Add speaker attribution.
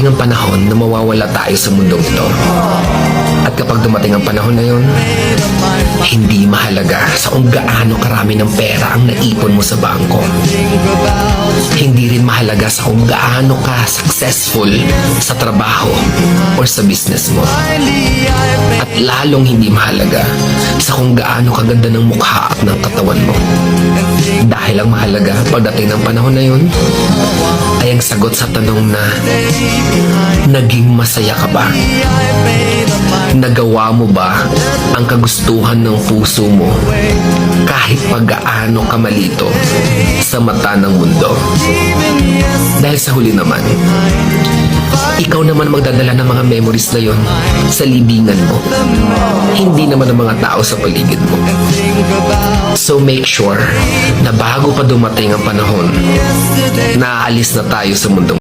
Speaker 1: darating ang panahon na mawawala tayo sa mundong ito. At kapag dumating ang panahon na yun, hindi mahalaga sa kung gaano karami ng pera ang naipon mo sa bangko. Hindi rin mahalaga sa kung gaano ka successful sa trabaho or sa business mo. At lalong hindi mahalaga sa kung gaano kaganda ng mukha at ng katawan mo. Dahil ang mahalaga pagdating ng panahon na yun ay ang sagot sa tanong na naging masaya ka ba? Nagawa mo ba ang kagustuhan ng puso mo kahit pag-gaano ka malito sa mata ng mundo? Dahil sa huli naman, ikaw naman magdadala ng mga memories na yon sa libingan mo. Hindi naman ang mga tao sa paligid mo. So make sure na bago pa dumating ang panahon, naaalis na tayo sa mundong